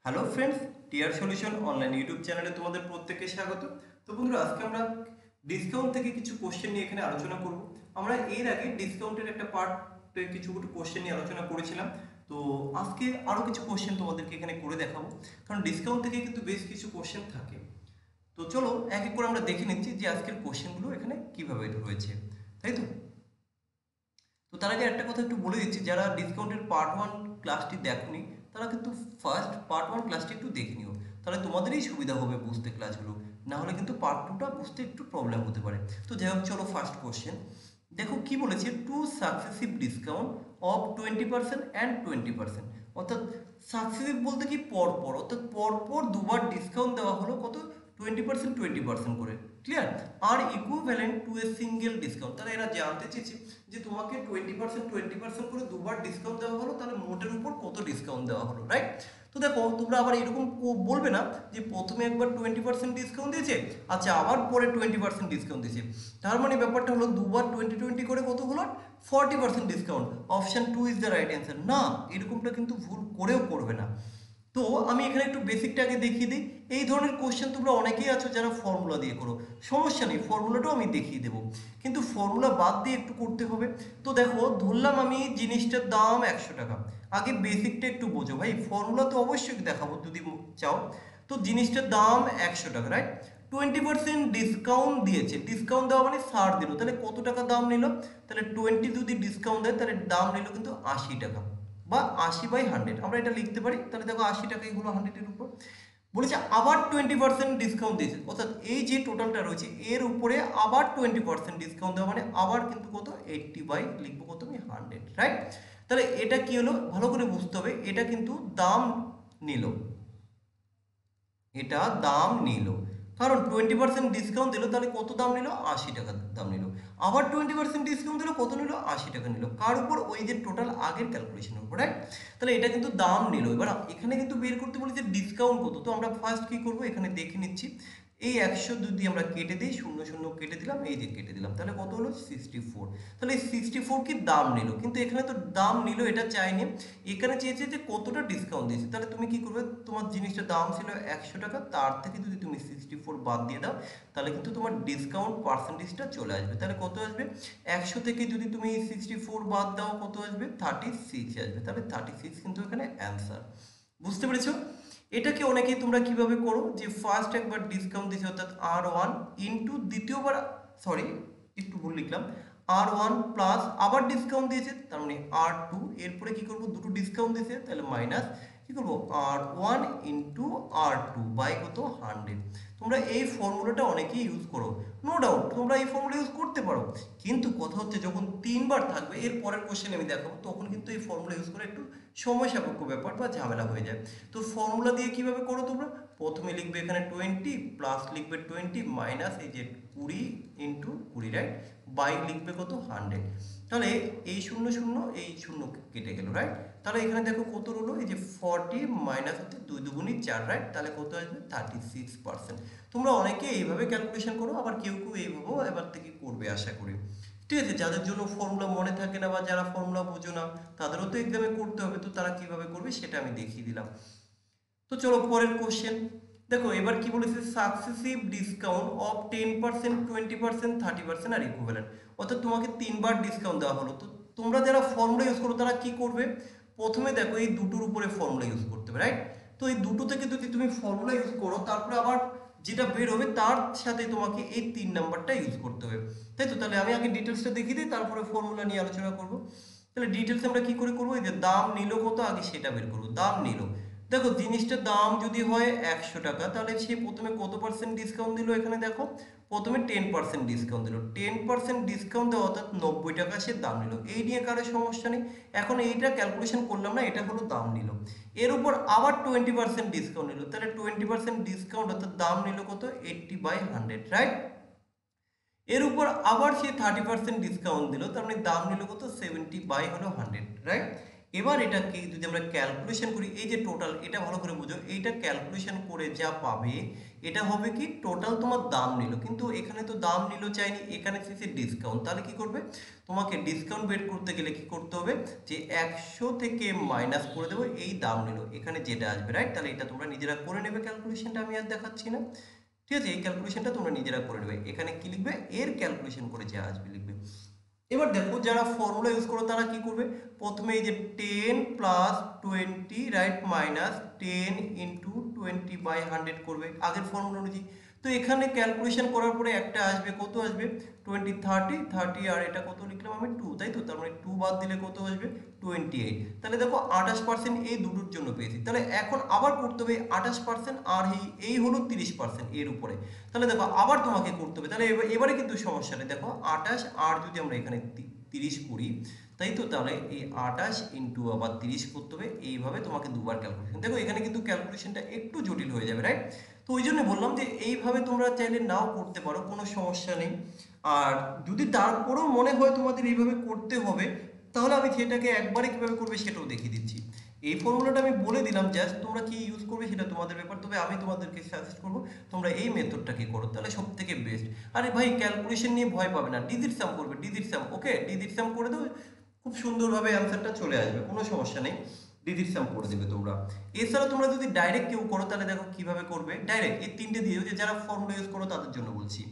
Hello friends, TR solution online YouTube চ্যানেলে তোমাদের প্রত্যেককে স্বাগত। তো বন্ধুরা, আজকে আমরা ডিসকাউন্ট থেকে কিছু কোশ্চেন নিয়ে এখানে আলোচনা করব। আমরা এর আগে ডিসকাউন্টের একটা পার্টে কিছু কোশ্চেন নিয়ে আলোচনা করেছিলাম। তো আজকে আরও কিছু কোশ্চেন তোমাদেরকে এখানে করে দেখাবো, কারণ ডিসকাউন্ট থেকে কিন্তু বেশ কিছু কোশ্চেন থাকে। তো চলো এক এক করে আমরা দেখে নিচ্ছি যে আজকের কোশ্চেনগুলো এখানে কিভাবে রয়েছে, তাই তো। তো তার আগে একটা কথা একটু বলে দিচ্ছি, যারা ডিসকাউন্টের পার্ট 1 ক্লাসটি দেখোনি তারা কিন্তু ফার্স্ট পার্ট 1 ক্লাসটি একটু দেখে নিও, তাহলে তোমাদেরই সুবিধা হবে বুঝতে ক্লাসগুলো। না হলে কিন্তু পার্ট 2টা বুঝতে একটু প্রবলেম হতে পারে। তো যাই হোক, চলো ফার্স্ট কোশ্চেন দেখো কি বলেছে। Two successive discount of 20% and 20%, অর্থাৎ সাকসেসিভ বলতে কি পরপর, অর্থাৎ পরপর দুবার ডিসকাউন্ট দেওয়া হলো কত, 20% 20% করে। ক্লিয়ার? আর equivalent to a single discount, তাহলে এরা জানতে চেয়েছে যে তোমাকে 20% 20% করে দুবার ডিসকাউন্ট দেওয়া হলো, তাহলে মোটের উপর কত ডিসকাউন্ট দেওয়া হলো, রাইট? তো দেখো তোমরা আবার এরকম বলবে না যে প্রথমে একবার 20% ডিসকাউন্ট দিয়েছে, আচ্ছা আবার পরে 20% ডিসকাউন্ট দিয়েছে, তার মানে ব্যাপারটা হলো দুবার 20 করে কত হলো, 40% discount. Option 2 is the right answer. না, এরকমটা কিন্তু ভুল করেও করবে না। তো আমি এখানে একটু বেসিকটা আগে দেখিয়ে দিই। এই ধরনের কোশ্চেন তোমরা অনেকেই আছো যারা ফর্মুলা দিয়ে করো, সমস্যা নেই, ফর্মুলাটাও আমি দেখিয়ে দেবো, কিন্তু ফর্মুলা বাদ দিয়ে একটু করতে হবে। তো দেখো ধরলাম আমি জিনিসটার দাম 100 টাকা, আগে বেসিকটা একটু বোঝো ভাই, ফর্মুলা তো অবশ্যই দেখাবো যদি চাও। তো জিনিসটার দাম 100 টাকা, রাইট? 20% ডিসকাউন্ট দিয়েছে, ডিসকাউন্ট দেওয়া মানে ছাড় দিল, তাহলে কত টাকা দাম নিল, তাহলে 20 যদি ডিসকাউন্ট দেয় তাহলে দাম নিল কিন্তু 80 টাকা, বা 80/100 আমরা এটা লিখতে পারি। তাহলে দেখো 80 টাকাই হলো 100-এর উপর। বলেছে আবার 20% ডিসকাউন্ট দিয়েছে, অর্থাৎ এই যে টোটালটা রয়েছে এর উপরে আবার 20% ডিসকাউন্ট দেওয়া মানে আবার কিন্তু কত, 80 লিখবো কত, আমি 100, রাইট? তাহলে এটা কি হলো ভালো করে বুঝতে হবে, এটা কিন্তু দাম নিল, এটা দাম নিল, কারণ 20% ডিসকাউন্ট দিল, তাহলে কত দাম নিল, 80 টাকা দাম নিল। আবার 20% ডিসকাউন্ট দিল, কত নিল, 80 টাকা নিল, কার উপর, ওই যে টোটাল আগের ক্যালকুলেশনের উপর, রাইট? তাহলে এটা কিন্তু দাম নিল। এবার এখানে কিন্তু বের করতে বলি যে ডিসকাউন্ট কত, তো আমরা ফার্স্ট কি করব, এখানে দেখে নিচ্ছি। এই 100 যদি আমরা কেটে দিই, শূন্য শূন্য কেটে দিলাম, এই যে কেটে দিলাম, তাহলে কত হলো, 64। তাহলে এই 64 কি দাম নিল, কিন্তু এখানে তো দাম নিল এটা চাইনি, এখানে চেয়েছে যে কতটা ডিসকাউন্ট দিয়েছে। তাহলে তুমি কি করবে, তোমার জিনিসটার দাম ছিল 100 টাকা, তার থেকে যদি তুমি 64 বাদ দিয়ে দাও, তাহলে কিন্তু তোমার ডিসকাউন্ট পার্সেন্টেজটা চলে আসবে। তাহলে কত আসবে, 100 থেকে যদি তুমি 64 বাদ দাও কত আসবে, 36 আসবে। তাহলে 36 কিন্তু এখানে অ্যান্সার। বুঝতে পেরেছো? এটাকে অনেকেই তোমরা কিভাবে করো, যে ফার্স্ট একবার ডিসকাউন্ট দিয়েছে অর্থাৎ R1 ইন্টু দ্বিতীয়বার, সরি একটু ভুল লিখলাম, R1 প্লাস আবার ডিসকাউন্ট দিয়েছে তার মানে R2, এরপরে কি করব, দুটো ডিসকাউন্ট দিয়েছে তাহলে মাইনাস কি করব, R1 ইন্টু R2 বাই কত, 100। তোমরা এই ফর্মুলাটা অনেকেই ইউজ করো, নো ডাউট তোমরা এই ফর্মুলা ইউজ করতে পারো, কিন্তু কথা হচ্ছে যখন 3বার থাকবে, এর পরের কোশ্চেন আমি দেখাবো, তখন কিন্তু এই ফর্মুলা ইউজ করে একটু সময় সাপেক্ষ ব্যাপার বা ঝামেলা হয়ে যায়। তো ফর্মুলা দিয়ে কিভাবে করো তোমরা, প্রথমে লিখবে এখানে 20 প্লাস লিখবে 20 মাইনাস এই যে 20 ইন্টু 20, রাইট? বাই লিখবে কত, 100। তাহলে এই শূন্য শূন্য এই শূন্য কেটে গেল, রাইট? তাহলে এখানে দেখো কত হলো, এই যে 40 মাইনাস হচ্ছে 2 দুগুণী 4, রাইট? তাহলে কত আসবে, 36%। তোমরা অনেকে এইভাবে ক্যালকুলেশন করো, আবার কেউ কেউ এইভাবেও এবার থেকে করবে আশা করি। ঠিক আছে, যাদের জন্য ফর্মুলা মনে থাকে না বা যারা ফর্মুলা বোঝো না, তাদেরও তো এক্সামে করতে হবে, তো তারা কিভাবে করবে সেটা আমি দেখিয়ে দিলাম। তো চলো পরের কোশ্চেন দেখো, এবার কি বলেছে, সাকসেসিভ ডিসকাউন্ট অফ 10%, 20%, 30% আর ইকুইভ্যালেন্ট, অর্থাৎ তোমাকে 3বার ডিসকাউন্ট দেওয়া হলো। তো তোমরা যারা ফর্মুলা ইউজ করো তারা কি করবে, প্রথমে দেখো এই দুটোর উপরে ফর্মুলা ইউজ করতে হবে, রাইট? তো এই দুটো থেকে যদি তুমি ফর্মুলা ইউজ করো, তারপরে আবার যেটা বের হবে তার সাথে তোমাকে এই 3 নাম্বারটা ইউজ করতে হবে, তাই তো? তাহলে আমি আগে ডিটেলসটা দেখিয়ে দিই, তারপরে ফর্মুলা নিয়ে আলোচনা করবো। তাহলে ডিটেলস আমরা কি করে করবো, এই যে দাম নিল কত, আগে সেটা বের করবো। দাম নিল, দেখো জিনিসটার দাম যদি হয় 100 টাকা, তাহলে সে প্রথমে কত পার্সেন্ট ডিসকাউন্ট দিল, এখানে দেখো প্রথমে 10% ডিসকাউন্ট দিল, 10% ডিসকাউন্ট দেওয়া অর্থাৎ 90 টাকা সে দাম নিল। এই নিয়ে কারো সমস্যা নেই, এখন এইটা ক্যালকুলেশন করলাম না, এটা হলো দাম নিল। এর উপর আবার 20% ডিসকাউন্ট নিল, তাহলে 20% ডিসকাউন্ট অর্থাৎ দাম নিল কত, 80/100, রাইট? এর উপর আবার সে 30% ডিসকাউন্ট দিল, তার মানে দাম নিল কত, 70 বাই হলো 100, রাইট? এবার এটাকে যদি আমরা ক্যালকুলেশন করি, এই যে টোটাল, এটা ভালো করে বুঝো, এইটা ক্যালকুলেশন করে যা পাবে এটা হবে কি টোটাল তোমার দাম নিল, কিন্তু এখানে তো দাম নিল চাইনি, এখানে চেয়েছে ডিসকাউন্ট। তাহলে কি করবে, তোমাকে ডিসকাউন্ট বের করতে গেলে কি করতে হবে, যে 100 থেকে মাইনাস করে দেবো এই দাম নিল, এখানে যেটা আসবে, রাইট? তাহলে এটা তোমরা নিজেরা করে নেবে ক্যালকুলেশনটা, আমি আর দেখাচ্ছি না। ঠিক আছে, এই ক্যালকুলেশনটা তোমরা নিজেরা করে নেবে। এখানে কি লিখবে, এর ক্যালকুলেশন করে যা আসবে লিখবে। এবার দেখো যারা ফর্মুলা ইউজ করো তারা কি করবে, প্রথমে এই যে 10 প্লাস 20 রাইট মাইনাস 10 ইন্টু 20/100 করবে আগের ফর্মুলা অনুযায়ী। তো এখানে ক্যালকুলেশন করার পরে একটা আসবে, কত আসবে, 20 30 আর এটা কত লিখলাম আমি 2, তাই তো? তার মানে 2 বাদ দিলে কত আসবে, 28। তাহলে দেখো 28% এই দুটোর জন্য পেয়েছি। তাহলে এখন আবার করতে হবে 28% আর এই হলো 30% এর উপরে। তাহলে দেখো আবার তোমাকে করতে হবে। তাহলে এবারে কিন্তু সমস্যা নেই, দেখো 28 আর যদি আমরা এখানে 30 করি, তাই তো? তাহলে এই 28 ইন্টু আবার 30 করতে হবে, এইভাবে তোমাকে দুবার ক্যালকুলেশন। দেখো এখানে কিন্তু ক্যালকুলেশনটা একটু জটিল হয়ে যাবে, রাইট? তো ওই জন্য বললাম যে এইভাবে তোমরা চাইলে নাও করতে পারো, কোনো সমস্যা নেই। আর যদি তারপরেও মনে হয় তোমাদের এইভাবে করতে হবে, তাহলে আমি সেটাকে একবারে কিভাবে করবে সেটাও দেখিয়ে দিচ্ছি। এই ফর্মুলাটা আমি বলে দিলাম, জাস্ট তোমরা কি ইউজ করবে সেটা তোমাদের ব্যাপার, তবে আমি তোমাদেরকে সাজেস্ট করবো তোমরা এই মেথডটাকে করো, তাহলে সব থেকে বেস্ট। আরে ভাই ক্যালকুলেশন নিয়ে ভয় পাবে না, ডিজিট সাম করবে, ডিজিট সাম, ওকে? ডিজিট সাম করে দাও, খুব সুন্দরভাবে অ্যান্সারটা চলে আসবে, কোনো সমস্যা নেই। ডিজিট সাম করে দেবে তোমরা। এছাড়া তোমরা যদি ডাইরেক্ট কেউ করো, তাহলে দেখো কিভাবে করবে, ডাইরেক্ট এই তিনটে দিয়ে, যে যারা ফর্মুলা ইউজ করো তাদের জন্য বলছি।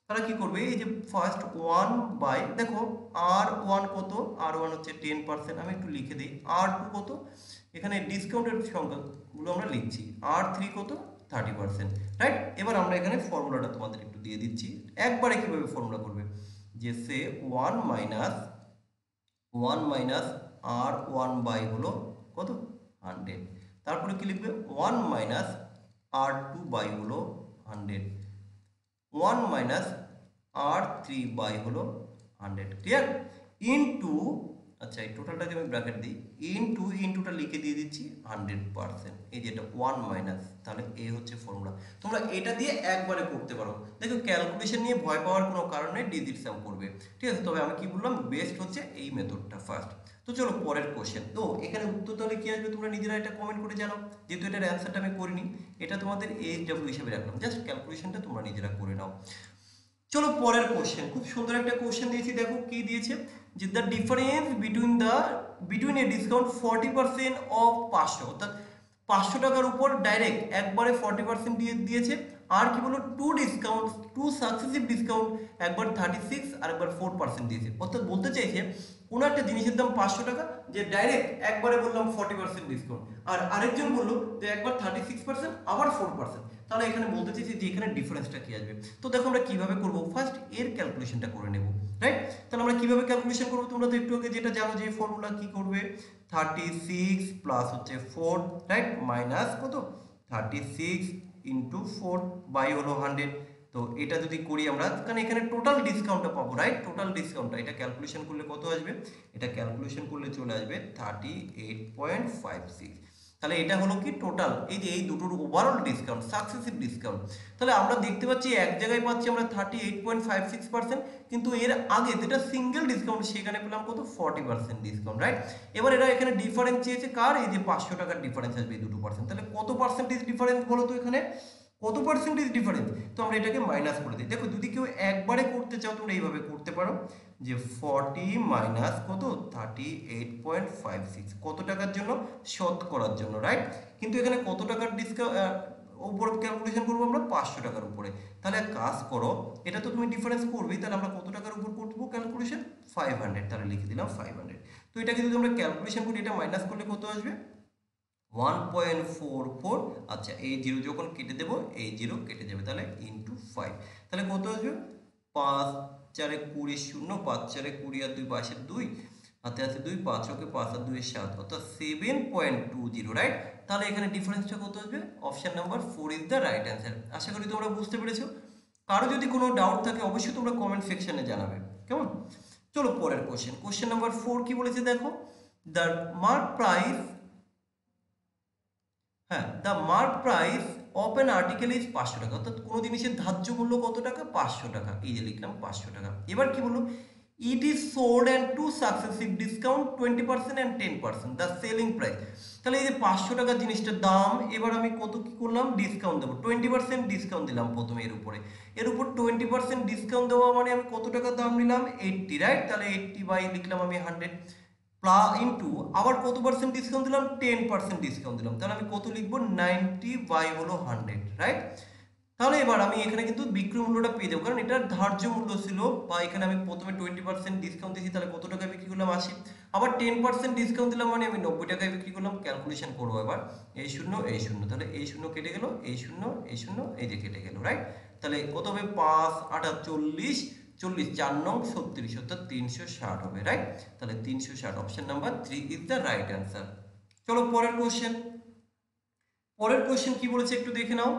তারা কি করবে, এই যে ফার্স্ট 1 বাই, দেখো R1 কত, R1 হচ্ছে 10%, আমি একটু লিখে দিই। R2 কত, এখানে ডিসকাউন্টের সংখ্যাগুলো আমরা লিখছি। R3 কত, 30%, রাইট? এবার আমরা এখানে ফর্মুলাটা তোমাদের একটু দিয়ে দিচ্ছি, একবারে কিভাবে ফর্মুলা করবে, যে সে 1 মাইনাস R1 বাই হলো কত, 100। তারপরে কি লিখবে, 1 মাইনাস R2 বাই হলো 100, 1 মাইনাস R3 বাই হলো 100, ক্লিয়ার? ইনটু, আচ্ছা এই টোটালটাকে আমি ব্র্যাকেট দিই, ইনটুটা লিখে দিয়ে দিচ্ছি 100%, এই যে এটা 1 মাইনাস, তাহলে এই হচ্ছে ফর্মুলা। তোমরা এটা দিয়ে একবারে করতে পারো। দেখো ক্যালকুলেশন নিয়ে ভয় পাওয়ার কোনো কারণ নেই, ডিজিট সাম করবে, ঠিক আছে? তবে আমি কি বললাম, বেস্ট হচ্ছে এই মেথডটা ফার্স্ট। তো চলো পরের কোশ্চেন। তো এখানে উত্তর তাহলে কি আসবে, তোমরা নিজেরা এটা কমেন্ট করে জানাও, যেহেতু এটার অ্যান্সারটা আমি করিনি, এটা তোমাদের এইচডব্লিউ হিসেবে রাখলাম, জাস্ট ক্যালকুলেশনটা তোমরা নিজেরা করে নাও। চলো পরের কোশ্চেন, খুব সুন্দর একটা কোশ্চেন দিয়েছি, দেখো কি দিয়েছে, যে the difference between A discount 40% of 500, অর্থাৎ 500 টাকার উপর ডাইরেক্ট একবারে 40% দিয়ে দিয়েছে। আর কি বলো, টু সাকসেসিভ ডিসকাউন্ট, একবার 36 আর একবার 4% দিয়েছে। অর্থাৎ বলতে চাইছে কোনো একটা জিনিসের দাম 500 টাকা, যে ডাইরেক্ট একবারে বললাম 40% ডিসকাউন্ট, আর আরেকজন বললো যে একবার 36% আবার 4%। তাহলে এখানে বলতে চাইছি যে এখানে ডিফারেন্সটা কি আসবে। তো দেখো আমরা কিভাবে করবো, ফার্স্ট এর ক্যালকুলেশনটা করে নেব, রাইট? তাহলে আমরা কিভাবে ক্যালকুলেশন করবো, তোমরা তো একটু আগে যেটা জানো, যে ফর্মুলা কি করবে, 36 প্লাস হচ্ছে 4, রাইট, মাইনাস কত, 36 ইন্টু 4 বাই হলো 100। তো এটা যদি করি আমরা, কারণ এখানে টোটাল ডিসকাউন্টটা পাবো, রাইট? টোটাল ডিসকাউন্টটা এটা ক্যালকুলেশন করলে কত আসবে, এটা ক্যালকুলেশন করলে চলে আসবে 38.56। তাহলে এটা হলো কি টোটাল, এই যে এই দুটোর ওভারঅল ডিসকাউন্ট, সাকসেসিভ ডিসকাউন্ট। তাহলে আমরা দেখতে পাচ্ছি এক জায়গায় পাচ্ছি আমরা 38.56%, কিন্তু এর আগে যেটা সিঙ্গেল ডিসকাউন্ট সেখানে পেলাম কত, 40% ডিসকাউন্ট, রাইট? এবার এরা এখানে ডিফারেন্স চেয়েছে কার, এই যে 500 টাকার ডিফারেন্স আসবে এই দুটো পার্সেন্ট। তাহলে কত পার্সেন্টেজ ডিফারেন্স বলো তো, এখানে কত পার্সেন্টেজ ডিফারেন্স? তো আমরা এটাকে মাইনাস করে দিই। দেখো যদি কেউ একবারে করতে চাও তোমরা এইভাবে করতে পারো, যে 40 মাইনাস কত, 38.56, কত টাকার জন্য, শতকরার জন্য, রাইট? কিন্তু এখানে কত টাকার ডিসকাউন্ট উপর ক্যালকুলেশন করবো আমরা, 500 টাকার উপরে। তাহলে এক কাজ করো, এটা তো তুমি ডিফারেন্স করবেই, তাহলে আমরা কত টাকার উপর করবো ক্যালকুলেশন, 500, তাহলে লিখে দিলাম 500। তো এটাকে যদি আমরা ক্যালকুলেশন করি, এটা মাইনাস করলে কত আসবে, 1.44। আচ্ছা এই জিরো যখন কেটে দেবো, এই জিরো কেটে যাবে, তাহলে ইন্টু 5, তাহলে কত আসবে, 5 4 20 0, 5 4 20 আর 2 পাশের 2, হাতে আছে 2, 5 ওকে 5 আর 2 7, অর্থাৎ 7.20, রাইট? তাহলে এখানে ডিফারেন্সটা কত আসবে, option number 4 is the right answer. আশা করি তোমরা বুঝতে পেরেছো। কারো যদি কোনো ডাউট থাকে অবশ্যই তোমরা কমেন্ট সেকশনে জানাবে, কেমন? চলো পরের কোশ্চেন, কোশ্চেন নাম্বার 4 কি বলেছে দেখো, দ্য মার্ক প্রাইস, হ্যাঁ, the mark price of an article is 500 টাকা, অর্থাৎ কোনো জিনিসের ধার্য মূল্য কত টাকা, 500 টাকা, এই যে লিখলাম 500 টাকা। এবার কি বললো, it is sold and two successive discount 20% and 10% the selling price। তাহলে এই যে 500 টাকার জিনিসটার দাম, এবার আমি কত কি করলাম, ডিসকাউন্ট দেবো, 20% ডিসকাউন্ট দিলাম প্রথমে এর উপর 20% ডিসকাউন্ট দেওয়া মানে আমি কত টাকা দাম নিলাম, 80, রাইট? তাহলে 80 বাই লিখলাম আমি 100 প্লাস ইন্টু আবার কত পার্সেন্ট ডিসকাউন্ট দিলাম, 10% ডিসকাউন্ট দিলাম, তাহলে আমি কত লিখবো, 90 বাই হলো 100, রাইট? তাহলে এবার আমি এখানে কিন্তু বিক্রয় মূল্যটা পেয়ে যাবো, কারণ এটার ধার্য মূল্য ছিল, বা এখানে আমি প্রথমে 20% ডিসকাউন্ট দিয়েছি, তাহলে কত টাকায় বিক্রি করলাম, 80, আবার 10% ডিসকাউন্ট দিলাম মানে আমি 90 টাকায় বিক্রি করলাম। ক্যালকুলেশন করবো এবার, এই শূন্য এই শূন্য, তাহলে এই শূন্য কেটে গেল, এই শূন্য এই শূন্য, এই যে কেটে গেল, রাইট? তাহলে কত হবে, 5 8 40, 40 4 9 36, অর্থাৎ 360 হবে, রাইট? তাহলে 360, option number 3 is the right answer. চলো পরের কোশ্চেন। পরের কোশ্চেন কি বলেছে একটু দেখে নাও।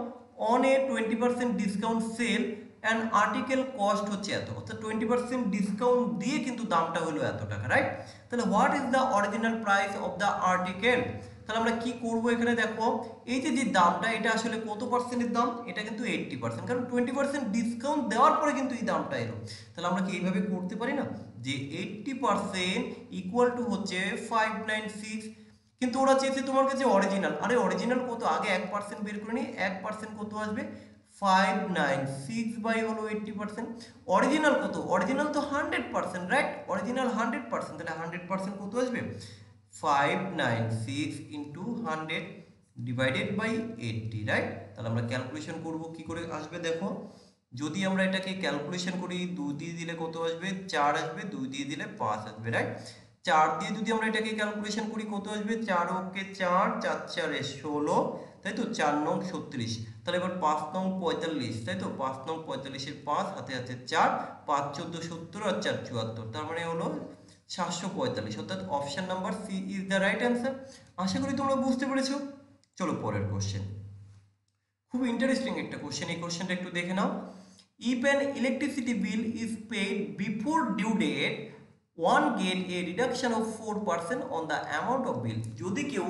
On a 20% discount sale and article cost হচ্ছে এত, অর্থাৎ 20% ডিসকাউন্ট দিয়ে কিন্তু দামটা হলো এত টাকা, রাইট? তাহলে what is the original price of the article? তাহলে আমরা কি করব, এখানে দেখো এই যে দামটা, এটা আসলে কত পার্সেন্টের দাম, এটা কিন্তু 80%, কারণ 20% ডিসকাউন্ট দেওয়ার পরে কিন্তু এই দামটা এলো। তাহলে আমরা কি এইভাবে করতে পারি না, যে 80% ইকুয়াল টু হচ্ছে 596, কিন্তু ওরা চেয়েছে তোমার কাছে অরিজিনাল। আরে অরিজিনাল কত, আগে 1% বের করে নি, 1% কত আসবে, 596 বাই হলো 80%। অরিজিনাল কত, অরিজিনাল তো 100%, রাইট? অরিজিনাল 100%, তাহলে 100% কত আসবে, 596 ইন্টু 100 ডিভাইডেড বাই 80, রাইট? তাহলে আমরা ক্যালকুলেশন করব, কি করে আসবে দেখো, যদি আমরা এটাকে ক্যালকুলেশন করি, 2 দিয়ে দিলে কত আসবে, 4 আসবে, 2 দিয়ে দিলে 5 আসবে, রাইট? 4 দিয়ে যদি আমরা এটাকে ক্যালকুলেশন করি কত আসবে, 4 ওকে 4, 4 4 16, তাই তো, 4 নং 36। তাহলে এবার 5 নং 45, তাই তো, 5 নং 45 এর 5 হাতে হাতে 4, 5 14 70 আর 4 74, তার মানে হলো 745, অর্থাৎ option number C is the right answer. আশা করি তোমরা বুঝতে পেরেছো। চলো পরের কোশ্চেন, খুব ইন্টারেস্টিং একটা কোশ্চেন, এই কোশ্চেনটা একটু দেখে নাও। If an electricity bill is paid before due date, one gets a reduction of 4% on the amount of bill. যদি কেউ,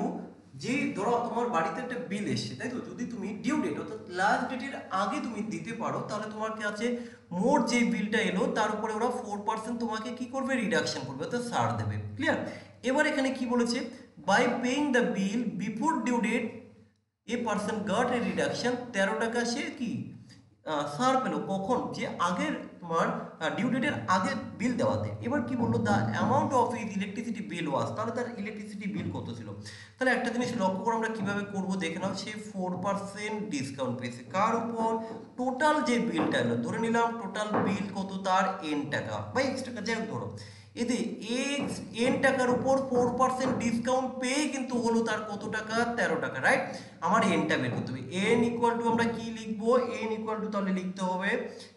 যে ধরো তোমার বাড়িতে একটা বিল এসছে, তাই তো, যদি তুমি ডিউ ডেট অর্থাৎ লাস্ট ডেটের আগে তুমি দিতে পারো, তাহলে তোমার কাছে মোট যে বিলটা এলো তার উপরে ওরা 4% তোমাকে কি করবে, রিডাকশন করবে, অর্থাৎ ছাড় দেবে। ক্লিয়ার? এবার এখানে কি বলেছে, by paying the bill before due date a person got a reduction, 13 টাকা সে কি ছাড় পেলো, কখন, যে আগের তোমার ডিউ ডেটের আগে বিল দেওয়াতে। এবার কি বললো, the amount of is electricity bill was, তাহলে তার ইলেকট্রিসিটি বিল কত ছিল। তাহলে একটা জিনিস লক্ষ্য করে আমরা কিভাবে করব দেখে নাও, সে 4% ডিসকাউন্ট পেয়েছে কার উপর, টোটাল যে বিলটা এলো, ধরে নিলাম টোটাল বিল কত তার n টাকা বা x টাকা, যাই হোক ধরো, এতে x n টাকার উপর 4% ডিসকাউন্ট পেয়ে কিন্তু হলো তার কত টাকা, 13 টাকা, রাইট? আমার nটা বের করতে হবে, n ইকুয়াল টু আমরা কি লিখবো, n ইকুয়াল টু তাহলে লিখতে হবে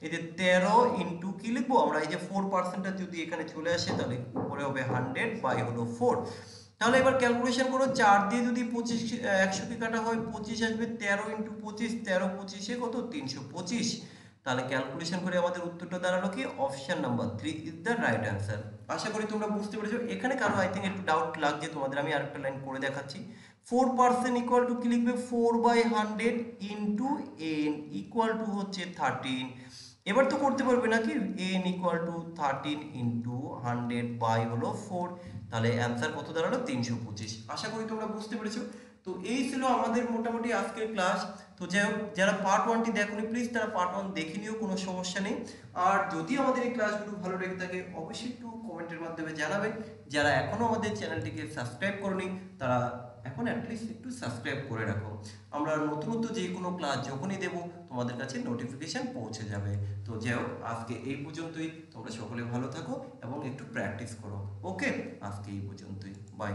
এই যে 13 ইন্টু কি লিখবো আমরা, এই যে 4%টা যদি এখানে চলে আসে তাহলে উপরে হবে 100 বাই হলো 4। তাহলে এবার ক্যালকুলেশন করো, 4 দিয়ে যদি 25 100 কে কাটা হয় 25 আসবে, 13 ইন্টু 25, 13 25 কত, 325। তাহলে ক্যালকুলেশন করে আমাদের উত্তরটা দাঁড়ালো কি, option number 3 is the right answer. আশা করি তোমরা বুঝতে পেরেছো। এখানে কারো আই থিঙ্ক একটু ডাউট লাগছে তোমাদের, আমি আরেকটা লাইন করে দেখাচ্ছি। 4% ইকুয়াল টু কি লিখবে, 4/100 ইন্টু n ইকুয়াল টু হচ্ছে 13। এবার তো করতে পারবে নাকি, n equal to 13 into 100 by হলো 4, তাহলে অ্যান্সার কত দাঁড়ালো, 325। আশা করি তোমরা বুঝতে পেরেছো। তো এই ছিল আমাদের মোটামুটি আজকের ক্লাস। তো যাই হোক, যারা পার্ট 1টি দেখোনি প্লিজ তারা পার্ট 1 দেখে নিও, কোনো সমস্যা নেই। আর যদি আমাদের এই ক্লাসগুলো ভালো লেগে থাকে অবশ্যই একটু কমেন্টের মাধ্যমে জানাবে। যারা এখনো আমাদের চ্যানেলটিকে সাবস্ক্রাইব করনি তারা এখন অ্যাটলিস্ট একটু সাবস্ক্রাইব করে রাখো। আমরা নতুন যে কোনো ক্লাস যখনই দেব তোমাদের কাছে নোটিফিকেশন পৌঁছে যাবে। তো যাই হোক, আজকে এই পর্যন্তই। তোমরা সকলে ভালো থাকো এবং একটু প্র্যাকটিস করো। ওকে, আজকে এই পর্যন্তই, বাই।